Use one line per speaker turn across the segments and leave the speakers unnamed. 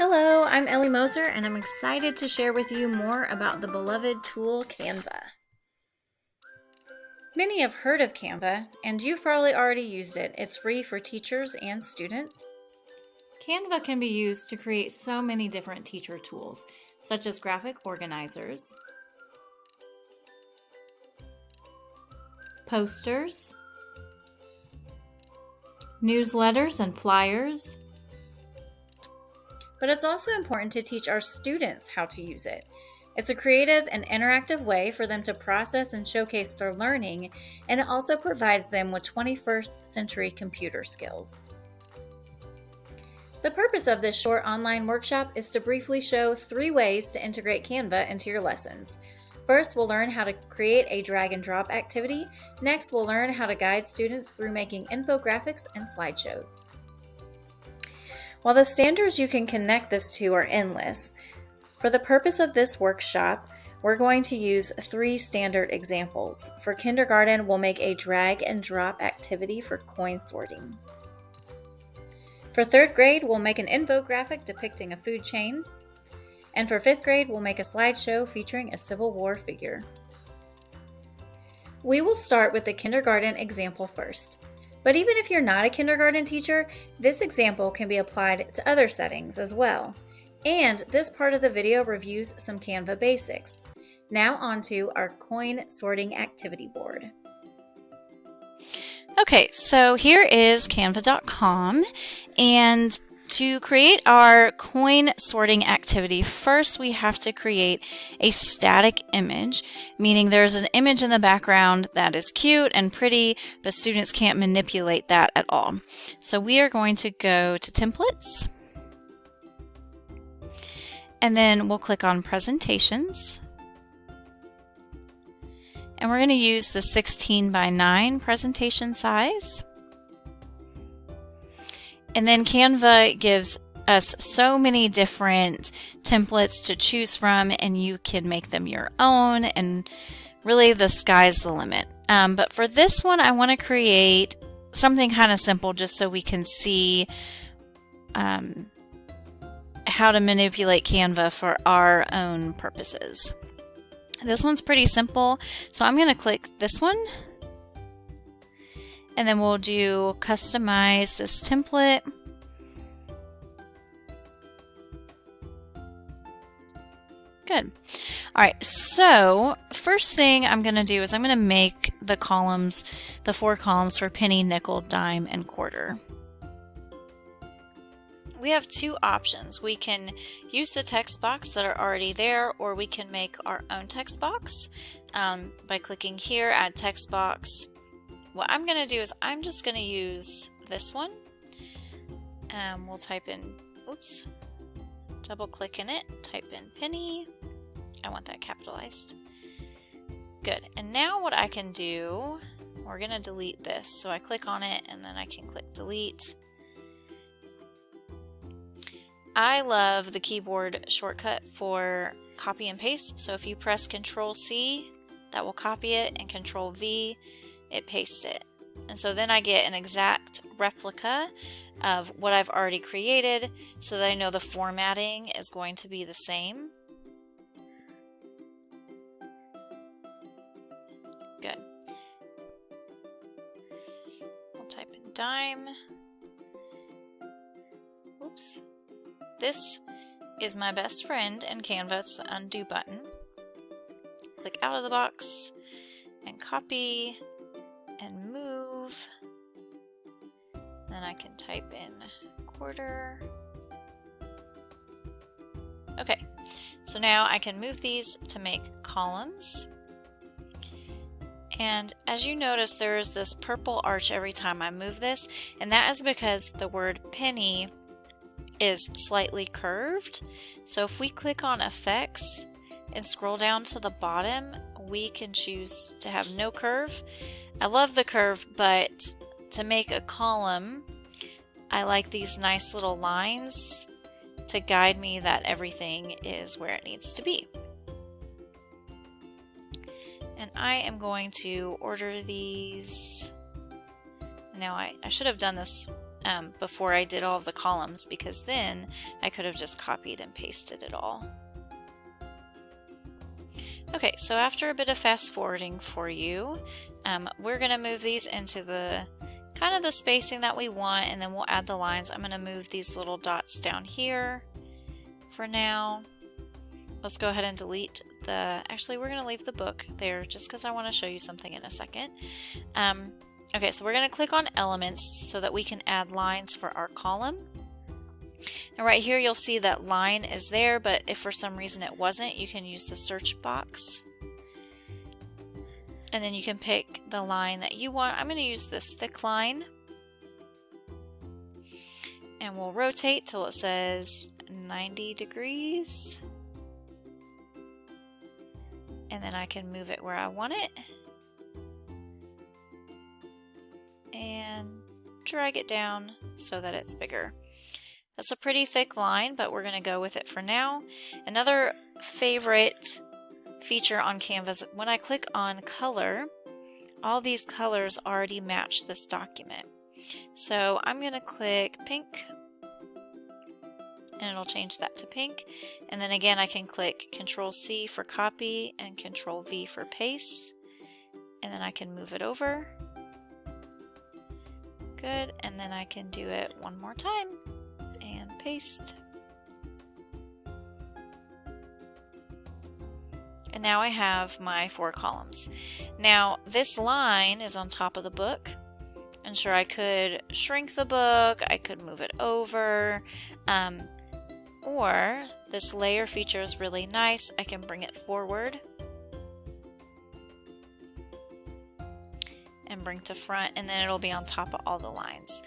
Hello, I'm Ellie Moser, and I'm excited to share with you more about the beloved tool Canva. Many have heard of Canva, and you've probably already used it. It's free for teachers and students. Canva can be used to create so many different teacher tools, such as graphic organizers, posters, newsletters and flyers. But it's also important to teach our students how to use it. It's a creative and interactive way for them to process and showcase their learning, and it also provides them with 21st century computer skills. The purpose of this short online workshop is to briefly show 3 ways to integrate Canva into your lessons. First, we'll learn how to create a drag and drop activity. Next, we'll learn how to guide students through making infographics and slideshows. While the standards you can connect this to are endless, for the purpose of this workshop, we're going to use 3 standard examples. For kindergarten, we'll make a drag and drop activity for coin sorting. For 3rd grade, we'll make an infographic depicting a food chain. And for 5th grade, we'll make a slideshow featuring a Civil War figure. We will start with the kindergarten example first. But even if you're not a kindergarten teacher, this example can be applied to other settings as well. And this part of the video reviews some Canva basics. Now on to our coin sorting activity board.
Okay, so here is canva.com, and to create our coin sorting activity, first we have to create a static image, meaning there's an image in the background that is cute and pretty, but students can't manipulate that at all. So we are going to go to templates, and then we'll click on presentations. And we're going to use the 16:9 presentation size. And then Canva gives us so many different templates to choose from, and you can make them your own, and really the sky's the limit. But for this one, I want to create something kind of simple just so we can see how to manipulate Canva for our own purposes. This one's pretty simple, so I'm going to click this one, and then we'll do customize this template. Good. All right, so first thing I'm going to do is I'm going to make the columns, the 4 columns for penny, nickel, dime, and quarter. We have 2 options. We can use the text box that are already there, or we can make our own text box by clicking here, add text box. What I'm going to do is I'm just going to use this one. We'll type in, double click in it, type in penny. I want that capitalized. Good. And now what I can do, we're going to delete this. So I click on it and then I can click delete. I love the keyboard shortcut for copy and paste. So if you press Control-C, that will copy it, and Control-V, it pastes it. And so then I get an exact replica of what I've already created so that I know the formatting is going to be the same. Good. I'll type in dime. This is my best friend in Canva. It's the undo button. Click out of the box and copy and move. Then I can type in quarter. Okay, so now I can move these to make columns. And as you notice, there is this purple arch every time I move this, and that is because the word penny is slightly curved. So if we click on effects and scroll down to the bottom, we can choose to have no curve. I love the curve, but to make a column, I like these nice little lines to guide me that everything is where it needs to be. And I am going to order these. Now I should have done this before I did all of the columns, because then I could have just copied and pasted it all. Okay, so after a bit of fast forwarding for you, we're going to move these into the kind of the spacing that we want, and then we'll add the lines. I'm going to move these little dots down here for now. Let's go ahead and delete actually we're going to leave the book there just because I want to show you something in a second. Okay, so we're going to click on elements so that we can add lines for our column. Now right here you'll see that line is there, but if for some reason it wasn't, you can use the search box. And then you can pick the line that you want. I'm going to use this thick line. And we'll rotate till it says 90 degrees. And then I can move it where I want it. And drag it down so that it's bigger. That's a pretty thick line, but we're going to go with it for now. Another favorite feature on Canva is when I click on color, all these colors already match this document. So I'm going to click pink, and it'll change that to pink. And then again, I can click Control C for copy and Control V for paste. And then I can move it over. Good. And then I can do it one more time and paste. And now I have my 4 columns. Now this line is on top of the book. And sure, I could shrink the book, I could move it over, or this layer feature is really nice. I can bring it forward and bring to front, and then it'll be on top of all the lines.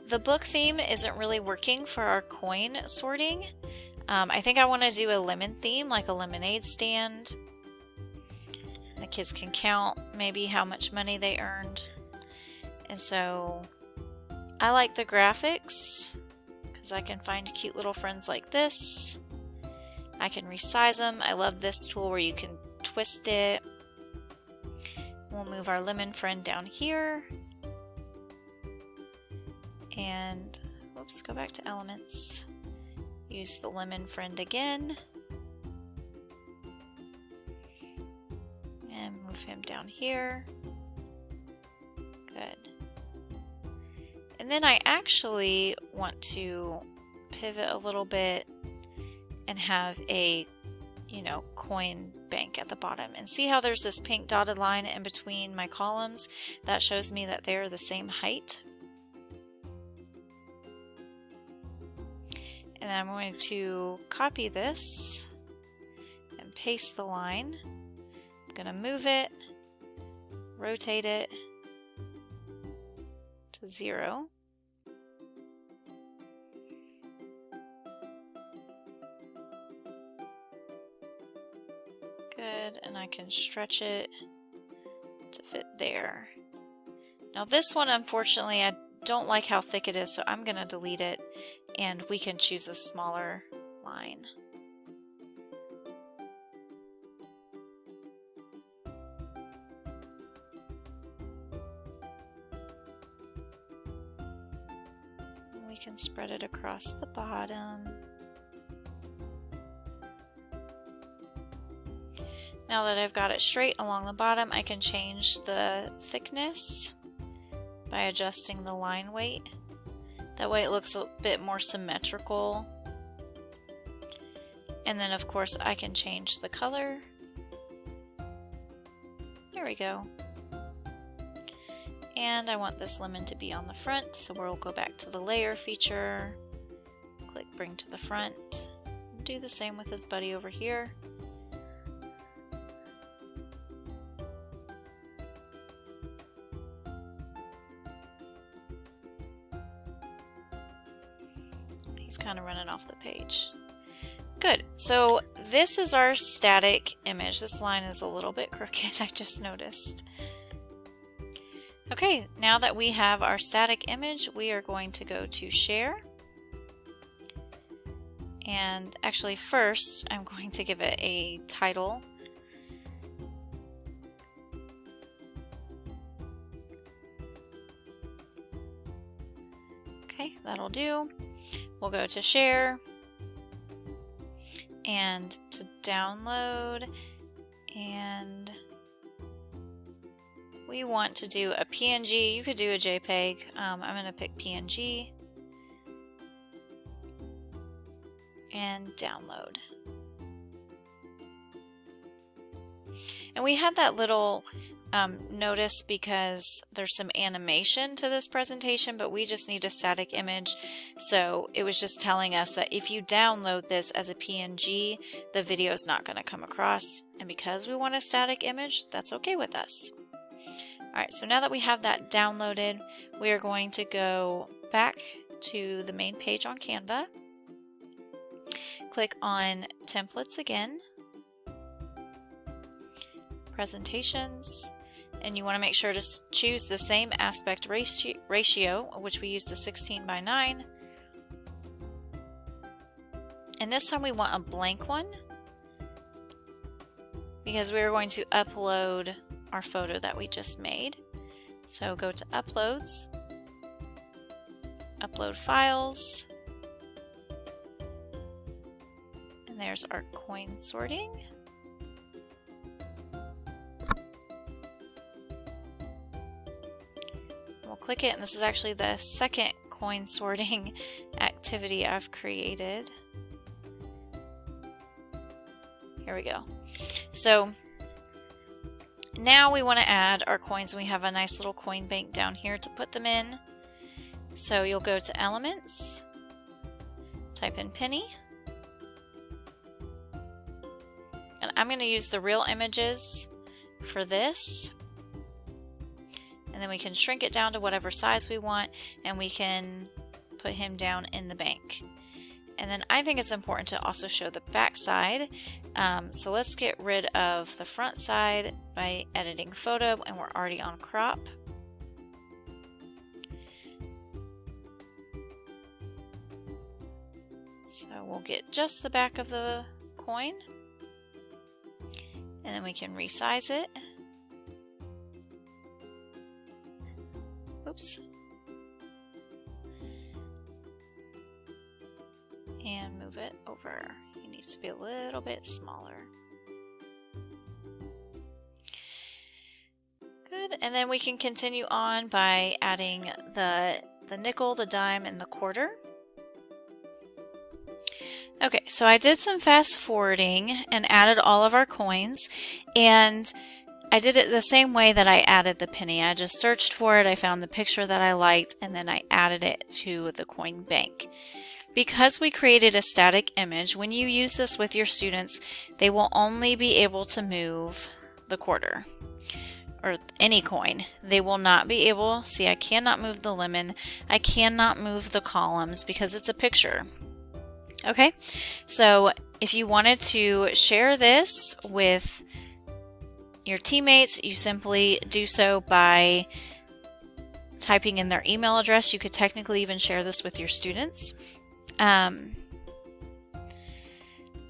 The book theme isn't really working for our coin sorting. I think I want to do a lemon theme, like a lemonade stand. The kids can count maybe how much money they earned. And so I like the graphics because I can find cute little friends like this. I can resize them. I love this tool where you can twist it. We'll move our lemon friend down here. And whoops, go back to elements. Use the lemon friend again. And move him down here. Good. And then I actually want to pivot a little bit and have a, coin bank at the bottom. And see how there's this pink dotted line in between my columns? That shows me that they're the same height. And then I'm going to copy this and paste the line. I'm going to move it, rotate it to 0. Good, and I can stretch it to fit there. Now this one, unfortunately, I don't like how thick it is, so I'm going to delete it, and we can choose a smaller line. We can spread it across the bottom. Now that I've got it straight along the bottom, I can change the thickness by adjusting the line weight. That way it looks a bit more symmetrical. And then of course I can change the color. There we go. And I want this lemon to be on the front, so we'll go back to the layer feature, click bring to the front, do the same with this buddy over here. He's kind of running off the page. Good. So this is our static image. This line is a little bit crooked, I just noticed. Okay, now that we have our static image, we are going to go to Share. And actually first, I'm going to give it a title. that'll do. We'll go to share and to download, and we want to do a PNG. You could do a JPEG. I'm going to pick PNG and download. And we had that little notice because there's some animation to this presentation, but we just need a static image. So it was just telling us that if you download this as a PNG, the video is not going to come across. And because we want a static image, that's okay with us. Alright, so now that we have that downloaded, we are going to go back to the main page on Canva. Click on Templates again, Presentations, and you want to make sure to choose the same aspect ratio, which we used a 16:9. And this time we want a blank one because we're going to upload our photo that we just made. So go to Uploads, Upload Files, and there's our coin sorting. We'll click it, and this is actually the second coin sorting activity I've created. Here we go. So now we want to add our coins. We have a nice little coin bank down here to put them in. So you'll go to Elements, type in penny, and I'm going to use the real images for this. And then we can shrink it down to whatever size we want, and we can put him down in the bank. And then I think it's important to also show the back side. So let's get rid of the front side by editing photo, and we're already on crop. So we'll get just the back of the coin, and then we can resize it. Oops. And move it over. It needs to be a little bit smaller. Good, and then we can continue on by adding the nickel, the dime, and the quarter. Okay, so I did some fast forwarding and added all of our coins, and I did it the same way that I added the penny. I just searched for it, I found the picture that I liked, and then I added it to the coin bank. Because we created a static image, when you use this with your students, they will only be able to move the quarter or any coin. They will not be able, see, I cannot move the lemon, I cannot move the columns because it's a picture. Okay, so if you wanted to share this with your teammates, you simply do so by typing in their email address. You could technically even share this with your students.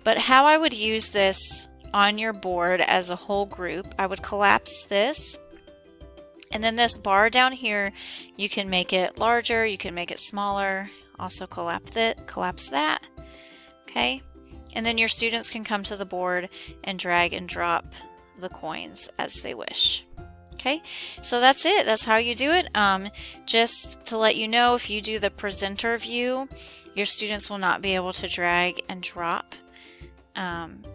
But how I would use this on your board as a whole group, I would collapse this, and then this bar down here, you can make it larger, you can make it smaller, also collapse that, okay? And then your students can come to the board and drag and drop the coins as they wish. Okay, so that's it. That's how you do it. Just to let you know, if you do the presenter view, your students will not be able to drag and drop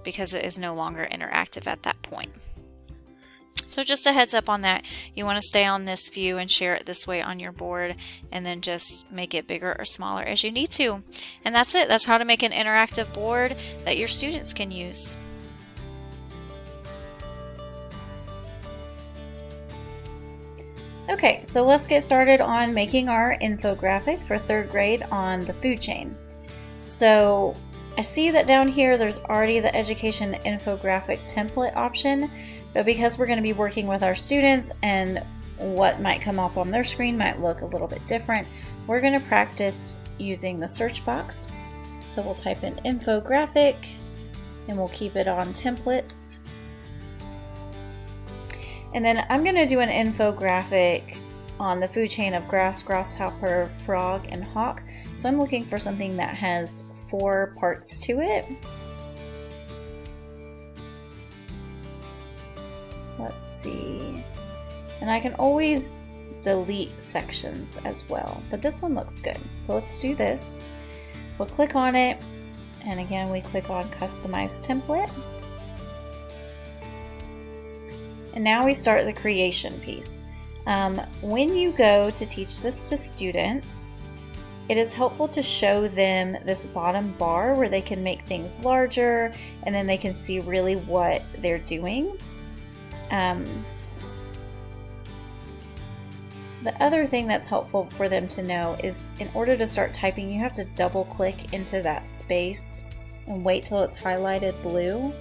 because it is no longer interactive at that point. So just a heads up on that. You want to stay on this view and share it this way on your board, and then just make it bigger or smaller as you need to. And that's it. That's how to make an interactive board that your students can use.
Okay, so let's get started on making our infographic for 3rd grade on the food chain. So I see that down here there's already the education infographic template option, but because we're going to be working with our students and what might come up on their screen might look a little bit different, we're going to practice using the search box. So we'll type in infographic and we'll keep it on templates. And then I'm going to do an infographic on the food chain of grass, grasshopper, frog, and hawk. So I'm looking for something that has 4 parts to it. Let's see. And I can always delete sections as well, but this one looks good. So let's do this. We'll click on it, and again we click on Customize Template. And now we start the creation piece. When you go to teach this to students, it is helpful to show them this bottom bar where they can make things larger and then they can see really what they're doing. The other thing that's helpful for them to know is in order to start typing, you have to double click into that space and wait till it's highlighted blue.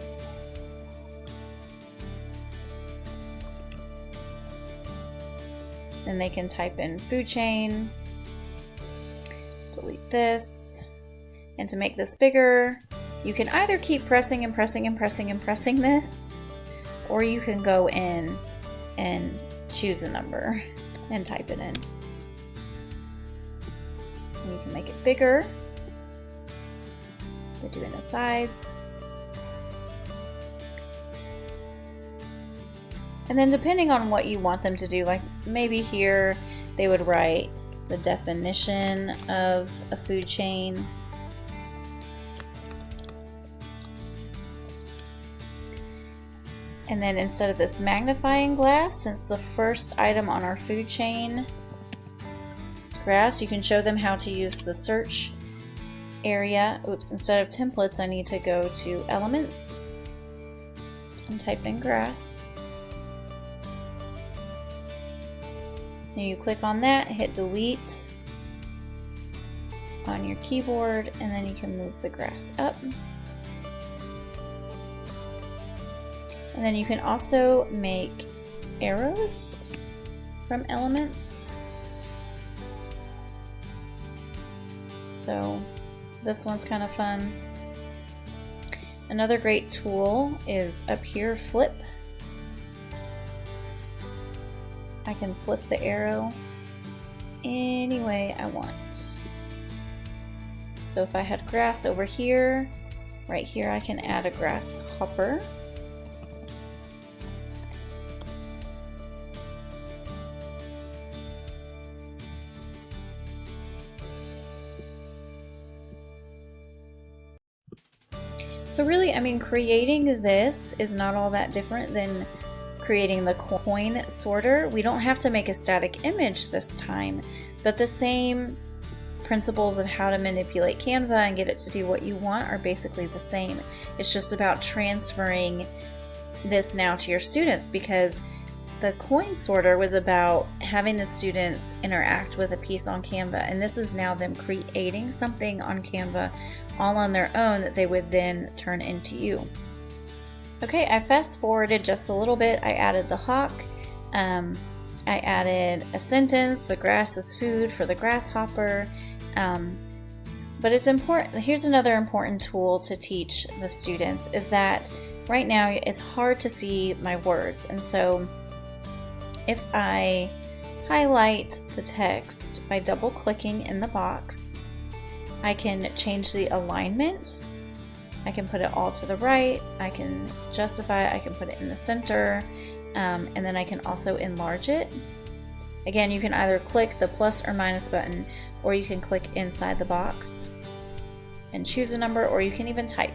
Then they can type in food chain, delete this, and to make this bigger, you can either keep pressing and pressing and pressing and pressing this, or you can go in and choose a number and type it in. And you can make it bigger by doing the sides. And then depending on what you want them to do, like maybe here they would write the definition of a food chain. And then instead of this magnifying glass, since the first item on our food chain is grass, you can show them how to use the search area. Oops, instead of templates, I need to go to elements and type in grass. Then you click on that, hit delete on your keyboard, and then you can move the grass up. And then you can also make arrows from elements. So this one's kind of fun. Another great tool is up here, flip. I can flip the arrow any way I want. So if I had grass over here, right here I can add a grasshopper. So really, I mean, creating this is not all that different than creating the coin sorter. We don't have to make a static image this time, but the same principles of how to manipulate Canva and get it to do what you want are basically the same. It's just about transferring this now to your students, because the coin sorter was about having the students interact with a piece on Canva, and this is now them creating something on Canva all on their own that they would then turn into you. Okay, I fast forwarded just a little bit. I added the hawk. I added a sentence, the grass is food for the grasshopper. But it's important, here's another important tool to teach the students, is that right now it's hard to see my words. And so if I highlight the text by double clicking in the box, I can change the alignment. I can put it all to the right, I can justify it, I can put it in the center, and then I can also enlarge it. Again, you can either click the plus or minus button, or you can click inside the box and choose a number, or you can even type.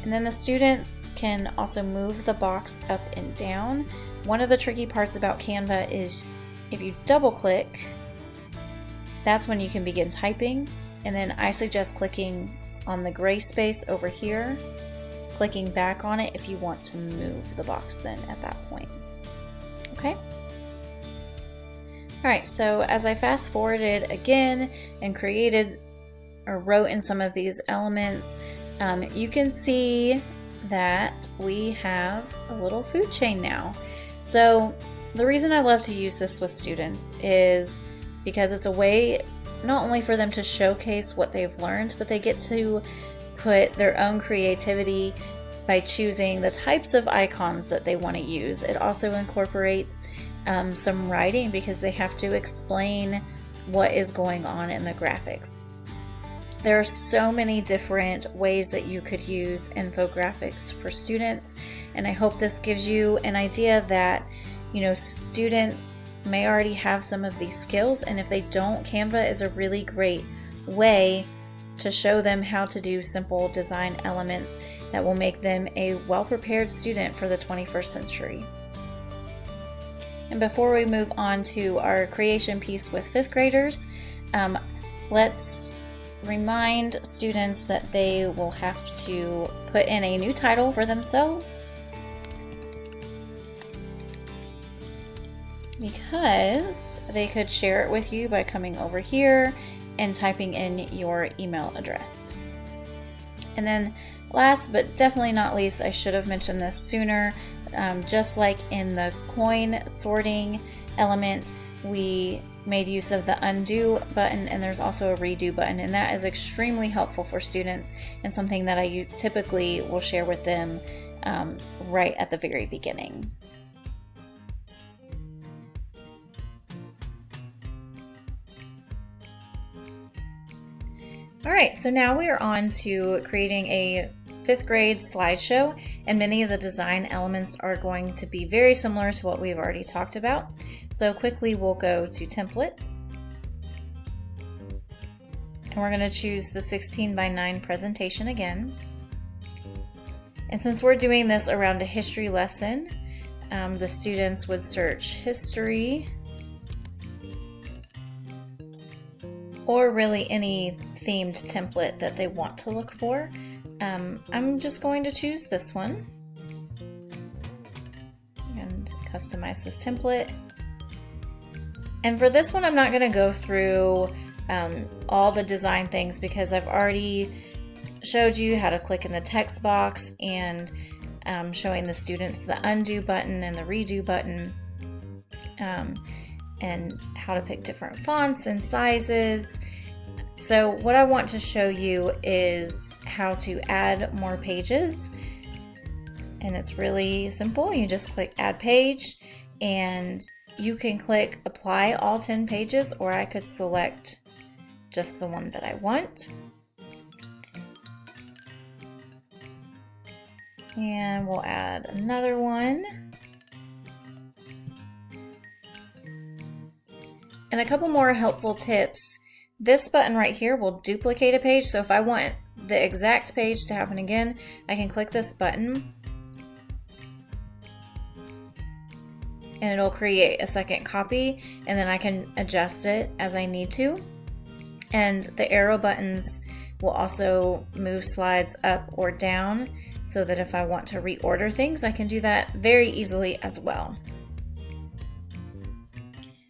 And then the students can also move the box up and down. One of the tricky parts about Canva is if you double click, that's when you can begin typing. And then I suggest clicking on the gray space over here, clicking back on it if you want to move the box then at that point. Okay? Alright, so as I fast forwarded again and created or wrote in some of these elements, you can see that we have a little food chain now. So the reason I love to use this with students is because it's a way not only for them to showcase what they've learned, but they get to put their own creativity by choosing the types of icons that they want to use. It also incorporates some writing because they have to explain what is going on in the graphics. There are so many different ways that you could use infographics for students, and I hope this gives you an idea that, students may already have some of these skills, and if they don't, Canva is a really great way to show them how to do simple design elements that will make them a well-prepared student for the 21st century. And before we move on to our creation piece with 5th graders, let's remind students that they will have to put in a new title for themselves, because they could share it with you by coming over here and typing in your email address. And then last but definitely not least, I should have mentioned this sooner, just like in the coin sorting element, we made use of the undo button, and there's also a redo button, and that is extremely helpful for students and something that I typically will share with them right at the very beginning. All right, so now we are on to creating a 5th grade slideshow, and many of the design elements are going to be very similar to what we've already talked about. So quickly we'll go to templates, and we're going to choose the 16:9 presentation again. And since we're doing this around a history lesson, the students would search history, or really any themed template that they want to look for. I'm just going to choose this one and customize this template. And for this one, I'm not going to go through all the design things because I've already showed you how to click in the text box and showing the students the undo button and the redo button, and how to pick different fonts and sizes. So what I want to show you is how to add more pages, and it's really simple. You just click add page, and you can click apply all 10 pages, or I could select just the one that I want. And we'll add another one. And a couple more helpful tips. This button right here will duplicate a page, so if I want the exact page to happen again, I can click this button and it'll create a second copy, and then I can adjust it as I need to. And the arrow buttons will also move slides up or down, so that if I want to reorder things, I can do that very easily as well.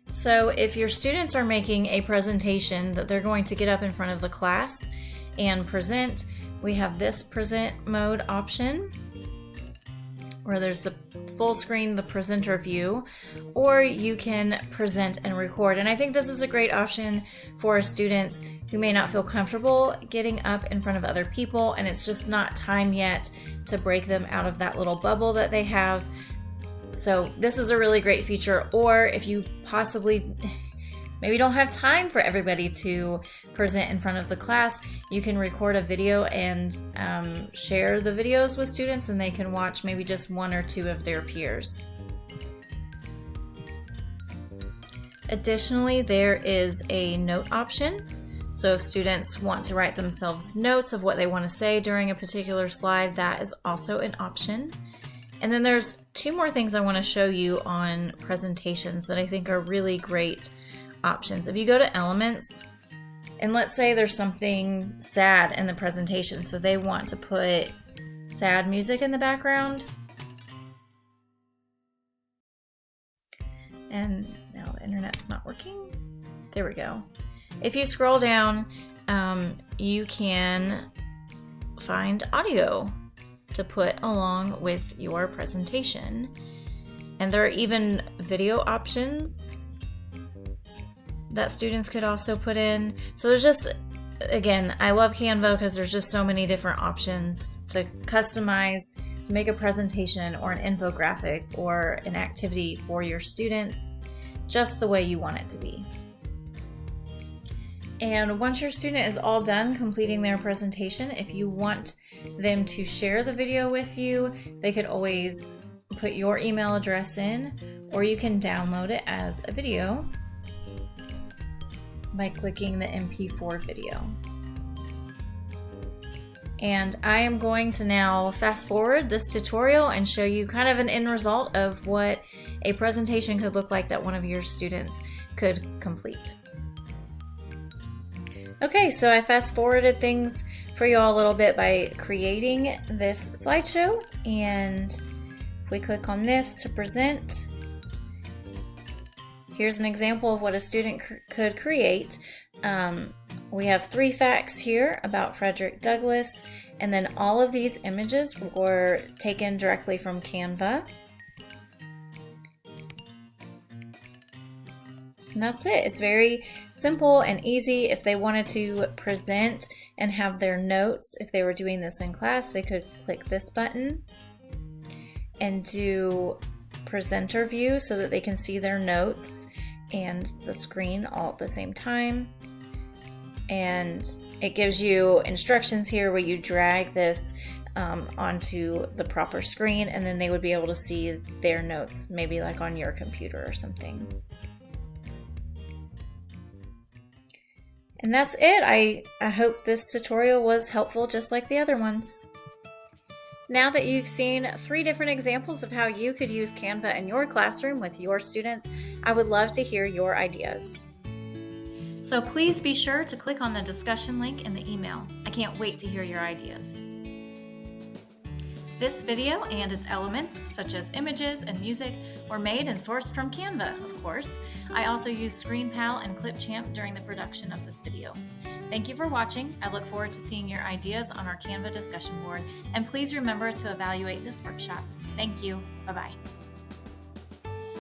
So if your students are making a presentation that they're going to get up in front of the class and present, we have this present mode option, where there's the full screen, the presenter view, or you can present and record. And I think this is a great option for students who may not feel comfortable getting up in front of other people, and it's just not time yet to break them out of that little bubble that they have. So this is a really great feature. Or if you possibly maybe don't have time for everybody to present in front of the class, you can record a video and share the videos with students, and they can watch maybe just one or two of their peers. Additionally, there is a note option. So if students want to write themselves notes of what they want to say during a particular slide, that is also an option. And then there's two more things I want to show you on presentations that I think are really great options. If you go to elements, and let's say there's something sad in the presentation, so they want to put sad music in the background. And now the internet's not working. There we go. If you scroll down, you can find audio to put along with your presentation. And there are even video options that students could also put in. So there's just, again, I love Canva because there's just so many different options to customize to make a presentation or an infographic or an activity for your students just the way you want it to be. And once your student is all done completing their presentation, if you want them to share the video with you, they could always put your email address in, or you can download it as a video by clicking the MP4 video. And I am going to now fast forward this tutorial and show you kind of an end result of what a presentation could look like that one of your students could complete. Okay, so I fast forwarded things for you all a little bit by creating this slideshow, and if we click on this to present, here's an example of what a student could create. We have 3 facts here about Frederick Douglass, and then all of these images were taken directly from Canva. And that's it. It's very simple and easy. If they wanted to present and have their notes, if they were doing this in class, they could click this button and do presenter view so that they can see their notes and the screen all at the same time. And it gives you instructions here where you drag this onto the proper screen, and then they would be able to see their notes, maybe like on your computer or something. And that's it. I hope this tutorial was helpful just like the other ones. Now that you've seen 3 different examples of how you could use Canva in your classroom with your students, I would love to hear your ideas. So please be sure to click on the discussion link in the email. I can't wait to hear your ideas. This video and its elements, such as images and music, were made and sourced from Canva, of course. I also used ScreenPal and Clipchamp during the production of this video. Thank you for watching. I look forward to seeing your ideas on our Canva discussion board, and please remember to evaluate this workshop. Thank you. Bye-bye.